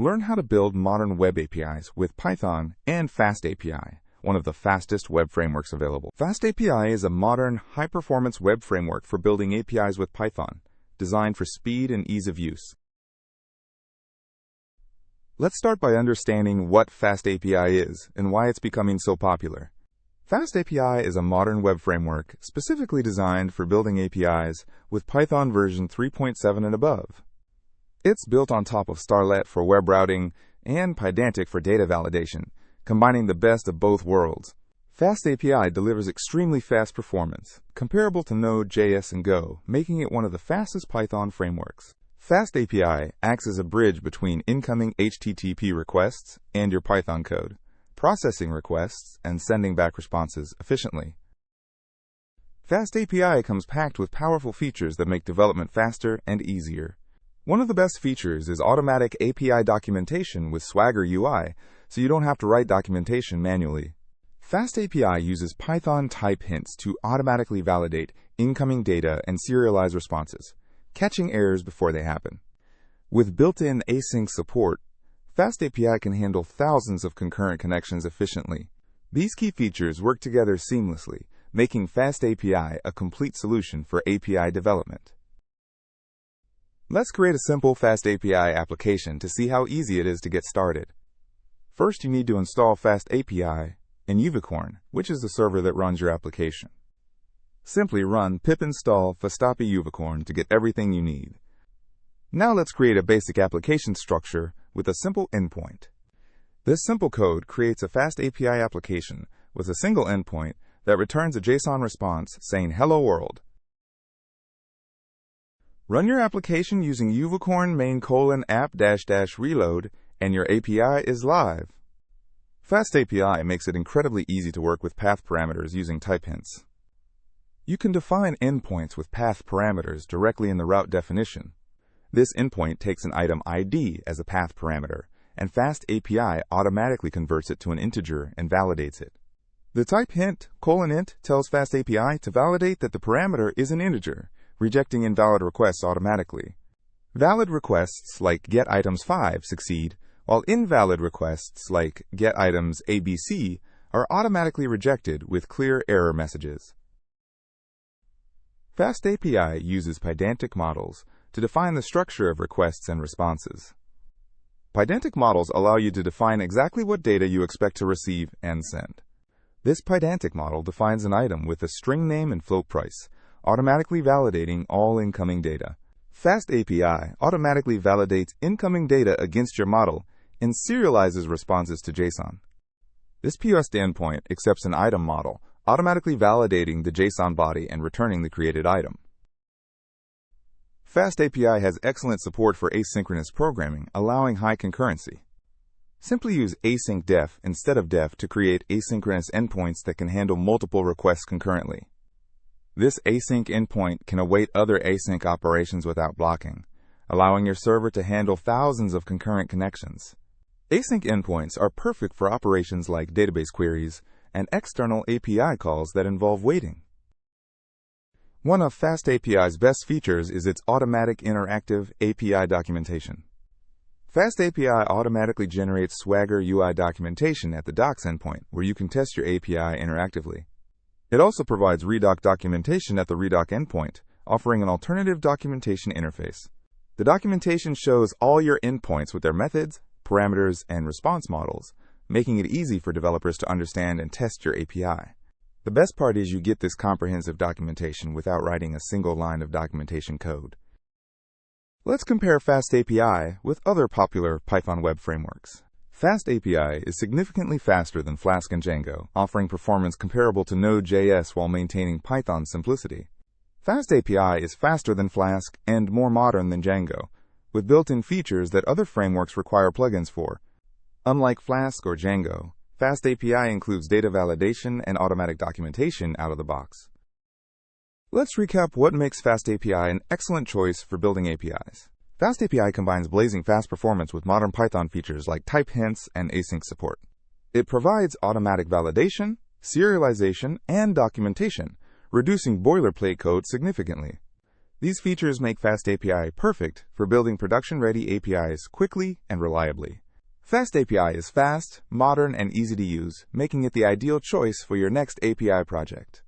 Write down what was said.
Learn how to build modern web APIs with Python and FastAPI, one of the fastest web frameworks available. FastAPI is a modern, high-performance web framework for building APIs with Python, designed for speed and ease of use. Let's start by understanding what FastAPI is and why it's becoming so popular. FastAPI is a modern web framework specifically designed for building APIs with Python version 3.7 and above. It's built on top of Starlet for web routing and Pydantic for data validation, combining the best of both worlds. FastAPI delivers extremely fast performance, comparable to Node.js and Go, making it one of the fastest Python frameworks. FastAPI acts as a bridge between incoming HTTP requests and your Python code, processing requests and sending back responses efficiently. FastAPI comes packed with powerful features that make development faster and easier. One of the best features is automatic API documentation with Swagger UI, so you don't have to write documentation manually. FastAPI uses Python type hints to automatically validate incoming data and serialize responses, catching errors before they happen. With built-in async support, FastAPI can handle thousands of concurrent connections efficiently. These key features work together seamlessly, making FastAPI a complete solution for API development. Let's create a simple FastAPI application to see how easy it is to get started. First, you need to install FastAPI in Unicorn, which is the server that runs your application. Simply run pip install FastAPI Unicorn to get everything you need. Now let's create a basic application structure with a simple endpoint. This simple code creates a FastAPI application with a single endpoint that returns a JSON response saying "Hello World." Run your application using unicorn main:\app-reload and your API is live. FastAPI makes it incredibly easy to work with path parameters using type hints. You can define endpoints with path parameters directly in the route definition. This endpoint takes an item ID as a path parameter, and FastAPI automatically converts it to an integer and validates it. The type hint :int tells FastAPI to validate that the parameter is an integer, rejecting invalid requests automatically. Valid requests like getItems5 succeed, while invalid requests like getItems ABC are automatically rejected with clear error messages. FastAPI uses Pydantic models to define the structure of requests and responses. Pydantic models allow you to define exactly what data you expect to receive and send. This Pydantic model defines an item with a string name and float price, automatically validating all incoming data. FastAPI automatically validates incoming data against your model and serializes responses to JSON. This POST endpoint accepts an item model, automatically validating the JSON body and returning the created item. FastAPI has excellent support for asynchronous programming, allowing high concurrency. Simply use async def instead of def to create asynchronous endpoints that can handle multiple requests concurrently. This async endpoint can await other async operations without blocking, allowing your server to handle thousands of concurrent connections. Async endpoints are perfect for operations like database queries and external API calls that involve waiting. One of FastAPI's best features is its automatic interactive API documentation. FastAPI automatically generates Swagger UI documentation at the docs endpoint, where you can test your API interactively. It also provides redoc documentation at the redoc endpoint, offering an alternative documentation interface. The documentation shows all your endpoints with their methods, parameters, and response models, making it easy for developers to understand and test your API. The best part is you get this comprehensive documentation without writing a single line of documentation code. Let's compare FastAPI with other popular Python web frameworks. FastAPI is significantly faster than Flask and Django, offering performance comparable to Node.js while maintaining Python simplicity. FastAPI is faster than Flask and more modern than Django, with built-in features that other frameworks require plugins for. Unlike Flask or Django, FastAPI includes data validation and automatic documentation out of the box. Let's recap what makes FastAPI an excellent choice for building APIs. FastAPI combines blazing fast performance with modern Python features like type hints and async support. It provides automatic validation, serialization, and documentation, reducing boilerplate code significantly. These features make FastAPI perfect for building production-ready APIs quickly and reliably. FastAPI is fast, modern, and easy to use, making it the ideal choice for your next API project.